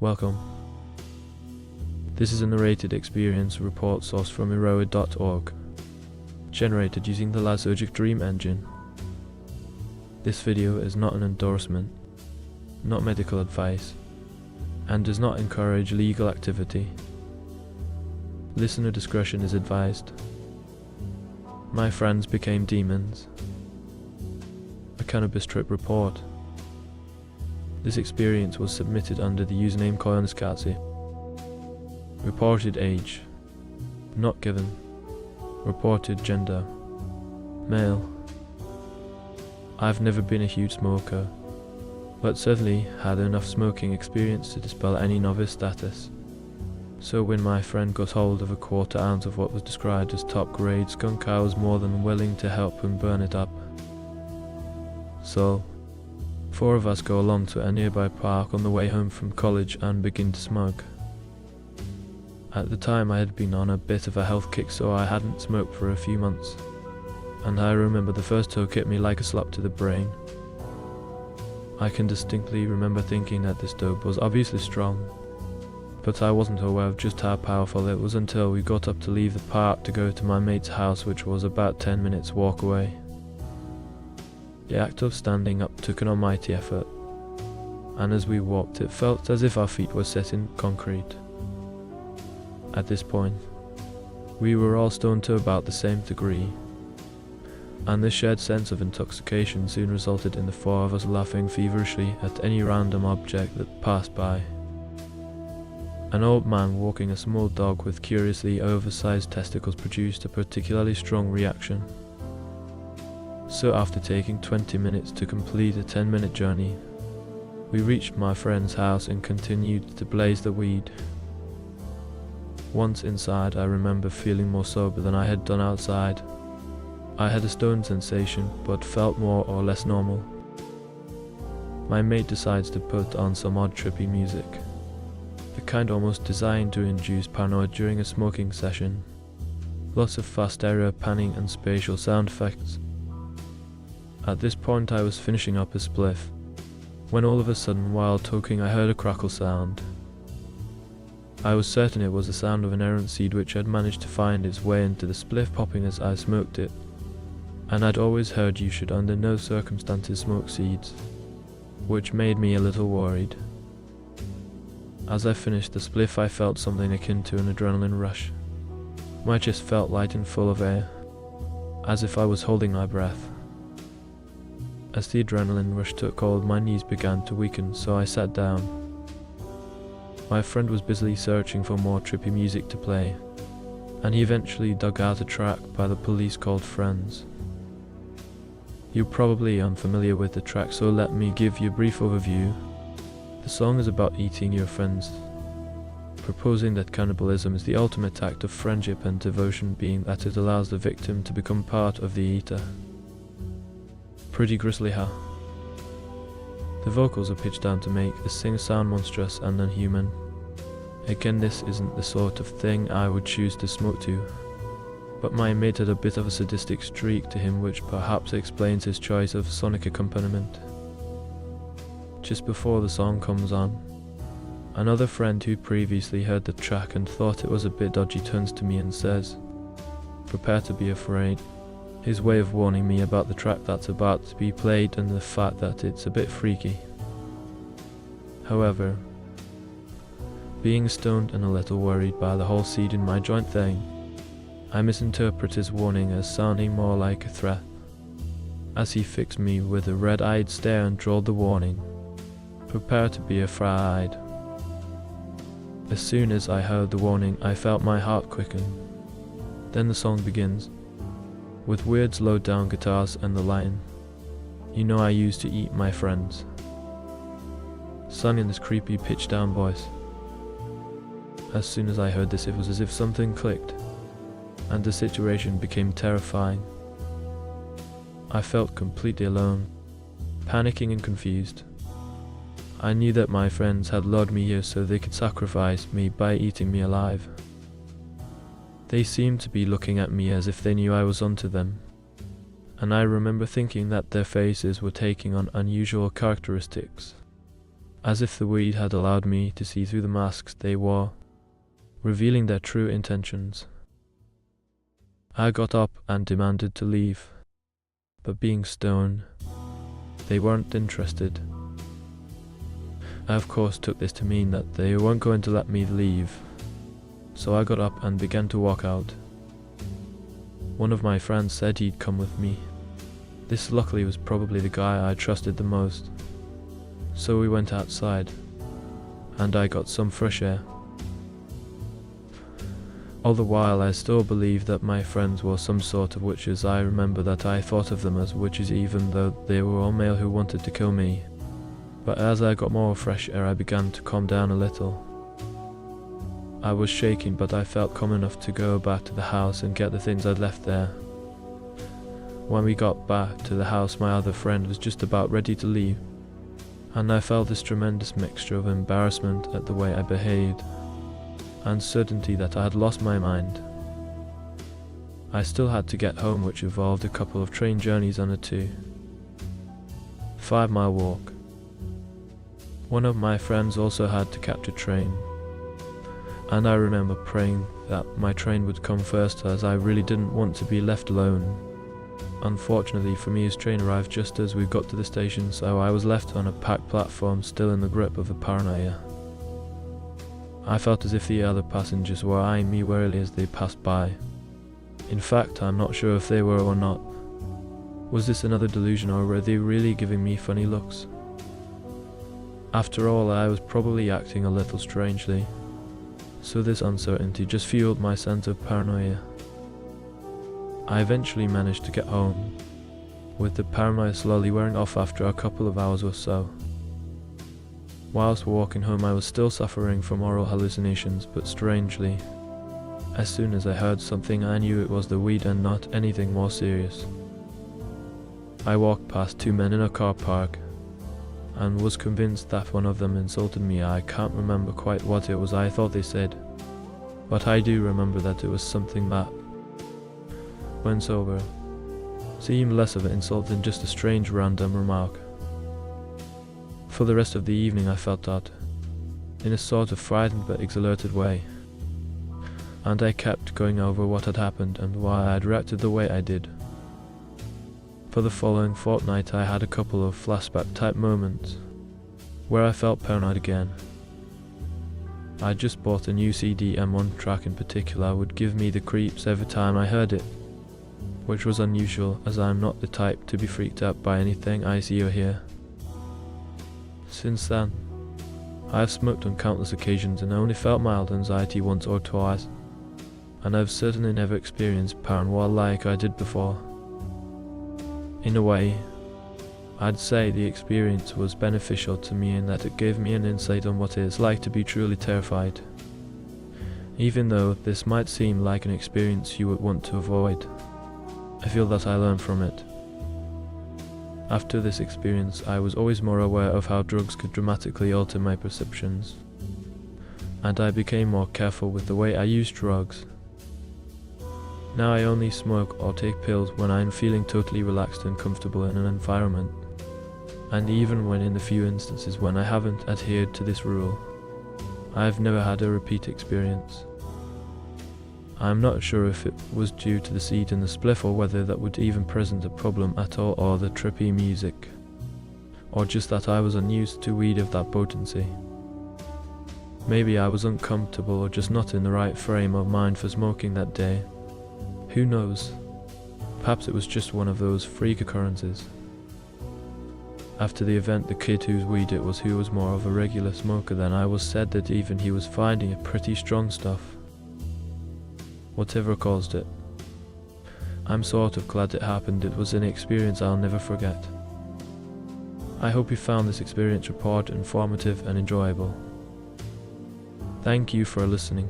Welcome. This is a narrated experience report sourced from Narrated.org, generated using the Lysergic Dream Engine. This video is not an endorsement, not medical advice, and does not encourage legal activity. Listener discretion is advised. My friends became demons. A cannabis trip report. This experience was submitted under the username Cannabis. Reported age, not given. Reported gender, male. I've never been a huge smoker, but certainly had enough smoking experience to dispel any novice status. So when my friend got hold of a quarter ounce of what was described as top grade skunk, I was more than willing to help him burn it up. So, 4 of us go along to a nearby park on the way home from college and begin to smoke. At the time I had been on a bit of a health kick, so I hadn't smoked for a few months, and I remember the first toke hit me like a slap to the brain. I can distinctly remember thinking that this dope was obviously strong, but I wasn't aware of just how powerful it was until we got up to leave the park to go to my mate's house, which was about 10 minutes walk away. The act of standing up took an almighty effort, and as we walked it felt as if our feet were set in concrete. At this point, we were all stoned to about the same degree, and this shared sense of intoxication soon resulted in the 4 of us laughing feverishly at any random object that passed by. An old man walking a small dog with curiously oversized testicles produced a particularly strong reaction. So after taking 20 minutes to complete a 10-minute journey, we reached my friend's house and continued to blaze the weed. Once inside, I remember feeling more sober than I had done outside. I had a stoned sensation, but felt more or less normal. My mate decides to put on some odd trippy music, the kind almost designed to induce paranoia during a smoking session. Lots of fast stereo panning and spatial sound effects. At this point I was finishing up a spliff, when all of a sudden while talking I heard a crackle sound. I was certain it was the sound of an errant seed which had managed to find its way into the spliff, popping as I smoked it, and I'd always heard you should under no circumstances smoke seeds, which made me a little worried. As I finished the spliff I felt something akin to an adrenaline rush. My chest felt light and full of air, as if I was holding my breath. As the adrenaline rush took hold, my knees began to weaken, so I sat down. My friend was busily searching for more trippy music to play, and he eventually dug out a track by the Police called Friends. You're probably unfamiliar with the track, so let me give you a brief overview. The song is about eating your friends, proposing that cannibalism is the ultimate act of friendship and devotion, being that it allows the victim to become part of the eater. Pretty grisly, huh? The vocals are pitched down to make the singer sound monstrous and unhuman. Again, this isn't the sort of thing I would choose to smoke to, but my mate had a bit of a sadistic streak to him, which perhaps explains his choice of sonic accompaniment. Just before the song comes on, another friend who previously heard the track and thought it was a bit dodgy turns to me and says, "Prepare to be afraid." His way of warning me about the track that's about to be played and the fact that it's a bit freaky. However, being stoned and a little worried by the whole seed in my joint thing, I misinterpret his warning as sounding more like a threat, as he fixed me with a red-eyed stare and drawled the warning, "Prepare to be afraid." As soon as I heard the warning, I felt my heart quicken. Then the song begins, with weird slowed down guitars and the line, "You know I used to eat my friends," sung in this creepy pitch down voice. As soon as I heard this, it was as if something clicked, and the situation became terrifying. I felt completely alone, panicking and confused. I knew that my friends had lured me here so they could sacrifice me by eating me alive. They seemed to be looking at me as if they knew I was onto them, and I remember thinking that their faces were taking on unusual characteristics, as if the weed had allowed me to see through the masks they wore, revealing their true intentions. I got up and demanded to leave, but being stoned, they weren't interested. I of course took this to mean that they weren't going to let me leave, so I got up and began to walk out. One of my friends said he'd come with me. This luckily was probably the guy I trusted the most. So we went outside, and I got some fresh air. All the while I still believed that my friends were some sort of witches. I remember that I thought of them as witches even though they were all male who wanted to kill me. But as I got more fresh air I began to calm down a little. I was shaking, but I felt calm enough to go back to the house and get the things I'd left there. When we got back to the house, my other friend was just about ready to leave, and I felt this tremendous mixture of embarrassment at the way I behaved, and certainty that I had lost my mind. I still had to get home, which involved a couple of train journeys and a 5-mile walk. One of my friends also had to catch a train, and I remember praying that my train would come first as I really didn't want to be left alone. Unfortunately for me, his train arrived just as we got to the station, so I was left on a packed platform, still in the grip of the paranoia. I felt as if the other passengers were eyeing me warily as they passed by. In fact, I'm not sure if they were or not. Was this another delusion, or were they really giving me funny looks? After all, I was probably acting a little strangely, so this uncertainty just fueled my sense of paranoia. I eventually managed to get home, with the paranoia slowly wearing off after a couple of hours or so. Whilst walking home I was still suffering from oral hallucinations, but strangely, as soon as I heard something I knew it was the weed and not anything more serious. I walked past 2 men in a car park, and was convinced that one of them insulted me. I can't remember quite what it was I thought they said, but I do remember that it was something that, when sober, seemed less of an insult than just a strange random remark. For the rest of the evening I felt odd, in a sort of frightened but exhilarated way, and I kept going over what had happened and why I had reacted the way I did. For the following fortnight I had a couple of flashback type moments, where I felt paranoid again. I just bought a new CD and one track in particular would give me the creeps every time I heard it, which was unusual as I am not the type to be freaked out by anything I see or hear. Since then, I have smoked on countless occasions and only felt mild anxiety once or twice, and I have certainly never experienced paranoia like I did before. In a way, I'd say the experience was beneficial to me in that it gave me an insight on what it is like to be truly terrified. Even though this might seem like an experience you would want to avoid, I feel that I learned from it. After this experience, I was always more aware of how drugs could dramatically alter my perceptions, and I became more careful with the way I used drugs. Now I only smoke or take pills when I am feeling totally relaxed and comfortable in an environment, and even when in the few instances when I haven't adhered to this rule, I have never had a repeat experience. I am not sure if it was due to the seed in the spliff or whether that would even present a problem at all, or the trippy music, or just that I was unused to weed of that potency. Maybe I was uncomfortable or just not in the right frame of mind for smoking that day. Who knows? Perhaps it was just one of those freak occurrences. After the event, the kid whose weed it was who was more of a regular smoker than I was said that even he was finding it pretty strong stuff. Whatever caused it, I'm sort of glad it happened. It was an experience I'll never forget. I hope you found this experience report informative and enjoyable. Thank you for listening.